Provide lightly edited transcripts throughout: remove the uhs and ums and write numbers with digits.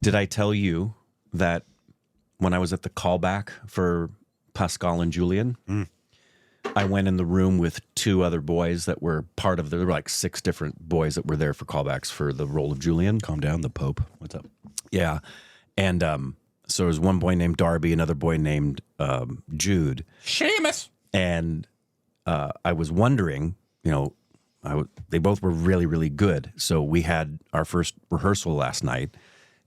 Did I tell you that when I was at the callback for Pascal and Julian, I went in the room with two other boys that were part of there were like 6 different boys that were there for callbacks for the role of Julian. Calm down, the Pope. What's up? Yeah. And so there was one boy named Darby, another boy named Jude. Seamus. And I was wondering, you know, they both were really, really good. So we had our first rehearsal last night.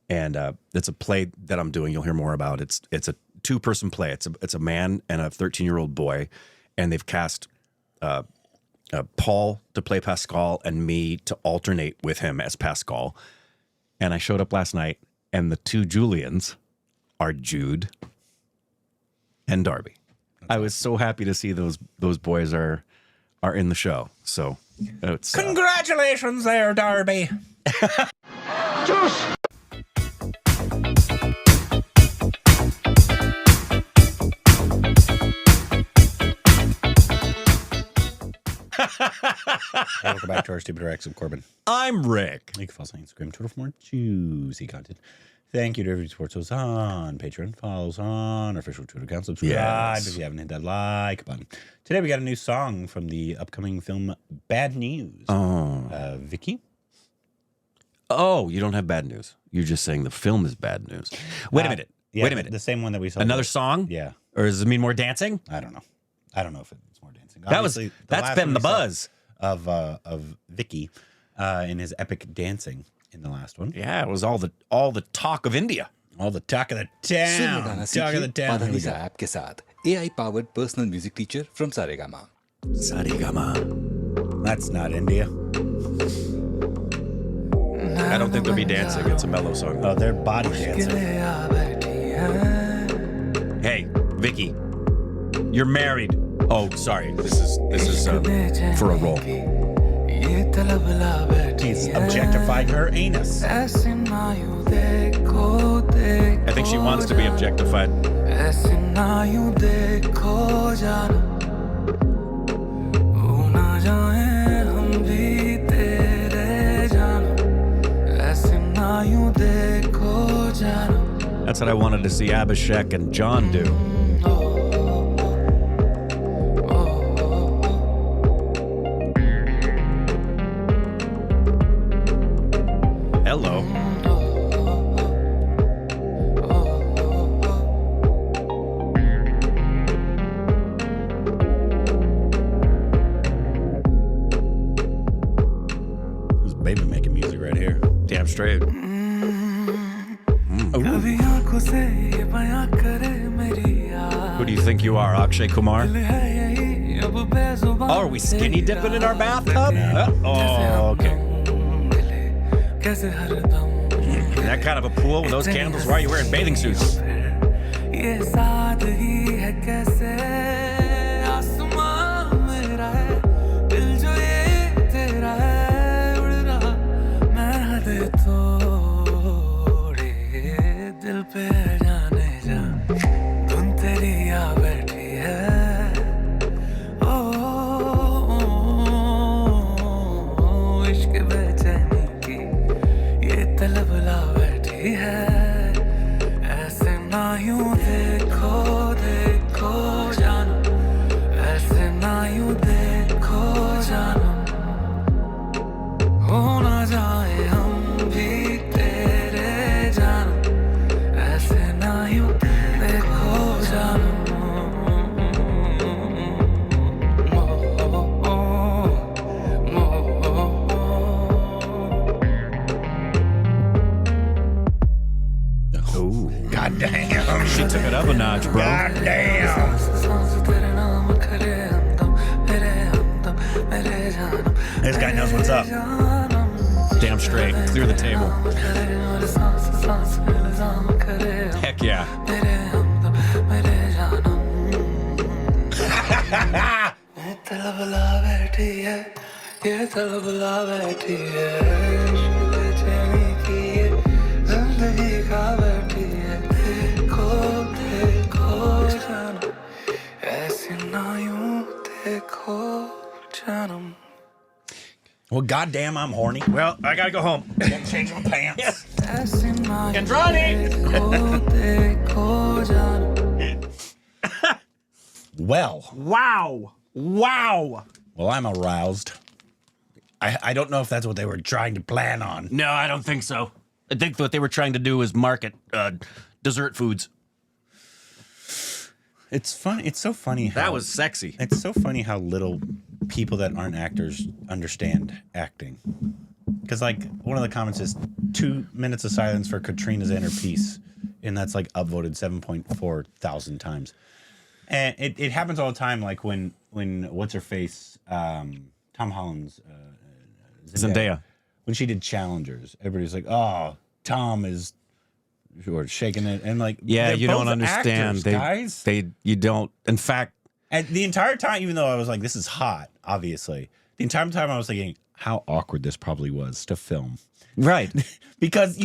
And it's a play that I'm doing. You'll hear more about. It's a 2-person play. It's a man and a 13-year-old boy, and they've cast Paul to play Pascal and me to alternate with him as Pascal. And I showed up last night, and the 2 Julians are Jude and Darby. I was so happy to see those boys are in the show. So it's Congratulations there, Darby. Welcome back to our Stupid Rex of Corbin. I'm Rick. You can follow us on Instagram, Twitter for more juicy content. Thank you to everybody who supports us on Patreon. Follow us on our official Twitter account. Subscribe if you haven't hit that like button. Today we got a new song from the upcoming film Bad News. Oh. Vicky? Oh, you don't have bad news. You're just saying the film is bad news. Wait a minute. Yeah, Wait a minute. The same one that we saw. Another song? Yeah. Or does it mean more dancing? I don't know. I don't know if it's more dancing. That's been the buzz of Vicky in his epic dancing in the last one. Yeah, it was all the talk of India. All the talk of the town. Talk of the town. App के साथ AI powered personal music teacher from Saregama. Sarigama. That's not India. I don't think they'll be dancing. It's a mellow song. Oh, they're body dancing. Hey, Vicky, you're married. Oh, sorry. This is for a role. He's objectifying her anus. I think she wants to be objectified. That's what I wanted to see Abhishek and John do. Hello. This baby making music right here. Damn straight. Who do you think you are, Akshay Kumar? Oh, are we skinny dipping in our bathtub? Oh, okay. That kind of a pool with those candles, why are you wearing bathing suits? God damn. She took it up a notch, bro. God damn. This guy knows what's up. Damn straight. Clear the table. Heck yeah. Well, goddamn, I'm horny. Well, I gotta go home. Gotta change my pants. Well, Wow. well, I'm aroused. I don't know if that's what they were trying to plan on. No, I don't think so. I think what they were trying to do is market dessert foods. It's funny. It's so funny. That was sexy. It's so funny how little people that aren't actors understand acting. Because, like, one of the comments is 2 minutes of silence for Katrina's inner peace. And that's, like, upvoted 7.4 thousand times. And it happens all the time, like, when what's her face, Tom Holland's Zendaya. when she did Challengers, everybody's like, oh, Tom is or shaking it. And, like, Yeah, they're you don't both understand. actors, guys. You don't. In fact, And the entire time, even though I was like, this is hot, obviously, the entire time I was thinking how awkward this probably was to film. right. Because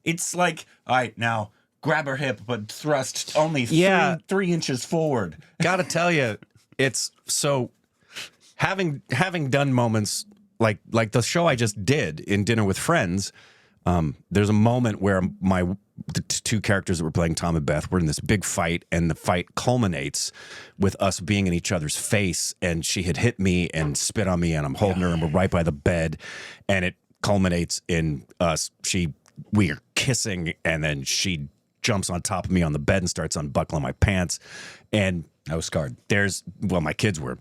it's like, all right, now grab her hip, but thrust only three inches forward. Gotta tell you, it's so having done moments like the show I just did in Dinner with Friends. There's a moment where the two characters that were playing Tom and Beth were in this big fight, and the fight culminates with us being in each other's face, and she had hit me and spit on me, and I'm holding her, and we're right by the bed, and it culminates in us. We are kissing, and then she jumps on top of me on the bed and starts unbuckling my pants, and I was scarred. My kids were.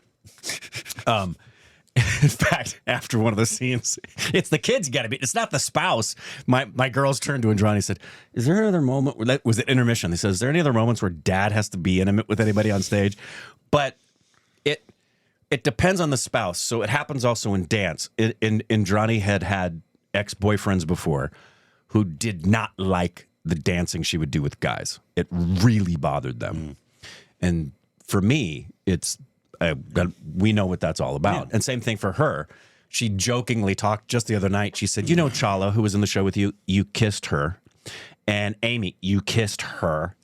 In fact, after one of the scenes, it's the kids you got to be. It's not the spouse. My girls turned to Andrani and said, "Is there another moment where that was it intermission?" They said, "Is there any other moments where Dad has to be intimate with anybody on stage?" But it depends on the spouse. So it happens also in dance. Andrani had ex-boyfriends before who did not like the dancing she would do with guys. It really bothered them. And for me, we know what that's all about. Yeah. And same thing for her. She jokingly talked just the other night. She said, you know, Chala, who was in the show with you, you kissed her. And Amy, you kissed her.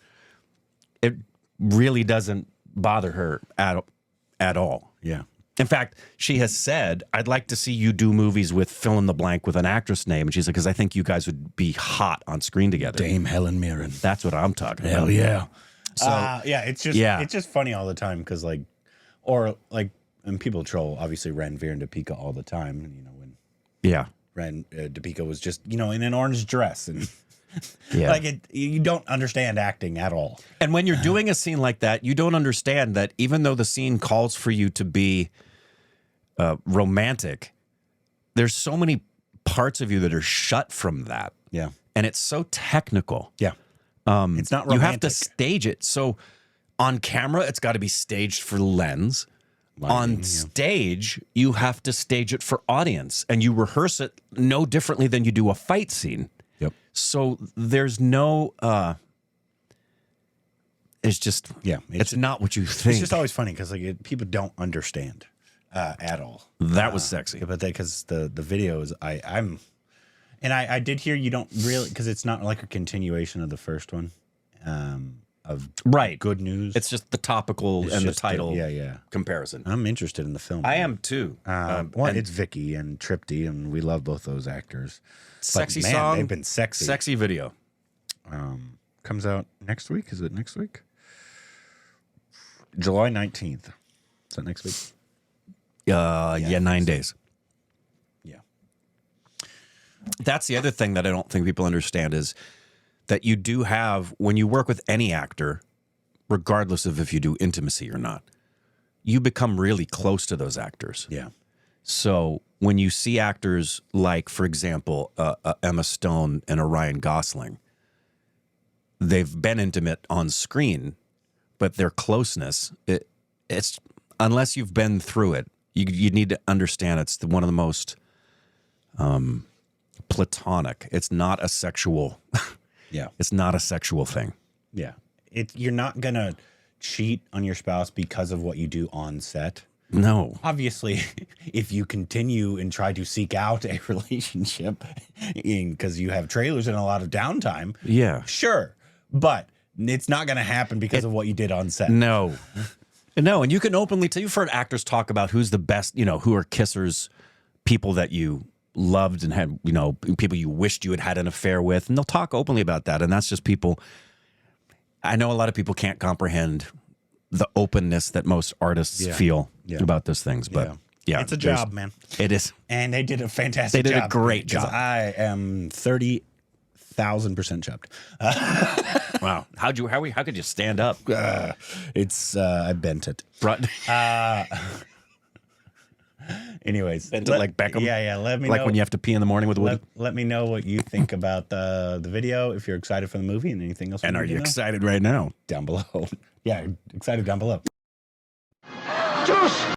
It really doesn't bother her at all. Yeah. In fact, she has said, I'd like to see you do movies with fill in the blank with an actress name. And she's like, because I think you guys would be hot on screen together. Dame Helen Mirren. That's what I'm talking Hell about. yeah. So, it's just funny all the time because, like, and people troll, obviously, Ren, Veer, and Deepika all the time. And, you know, when Ren, Deepika was just, you know, in an orange dress. And, you don't understand acting at all. And when you're doing a scene like that, you don't understand that even though the scene calls for you to be romantic, there's so many parts of you that are shut from that. Yeah. And it's so technical. Yeah. It's not romantic. You have to stage it. So on camera, it's got to be staged for lens. On stage, you have to stage it for audience. And you rehearse it no differently than you do a fight scene. Yep. So there's no... it's just... Yeah. It's not what you think. It's just always funny because people don't understand at all. That was sexy. But because the videos, I did hear you don't really... Because it's not like a continuation of the first one. Of good news. It's just the topical and the title comparison. I'm interested in the film. I am too. It's Vicky and Triptii, and we love both those actors. Sexy song. They've been sexy. Sexy video. Comes out next week. Is it next week? July 19th. Is that next week? 9 days. Yeah. That's the other thing that I don't think people understand is that you do have, when you work with any actor, regardless of if you do intimacy or not, you become really close to those actors. Yeah. So when you see actors like, for example, Emma Stone and a Ryan Gosling, they've been intimate on screen, but their closeness, it's unless you've been through it, you need to understand it's one of the most platonic. It's not a sexual... Yeah. It's not a sexual thing. Yeah. You're not going to cheat on your spouse because of what you do on set. No. Obviously, if you continue and try to seek out a relationship because you have trailers and a lot of downtime. Yeah. Sure. But it's not going to happen because of what you did on set. No. No. And you can openly tell, you've heard actors talk about who's the best, who are kissers people that you loved and had, you know, people you wished you had had an affair with, and they'll talk openly about that. And that's just people. I know a lot of people can't comprehend the openness that most artists feel about those things, but yeah, it's a job, man. It is, and they did a fantastic. They did job, a great job. I am 30,000% chubbed. Wow, how could you stand up? I bent it. Anyways, Bent it like Beckham. Yeah. Let me like know when you have to pee in the morning with Woody. Let me know what you think about the video. If you're excited for the movie and anything else. And are you excited right now? Down below. Yeah, excited down below. Juice!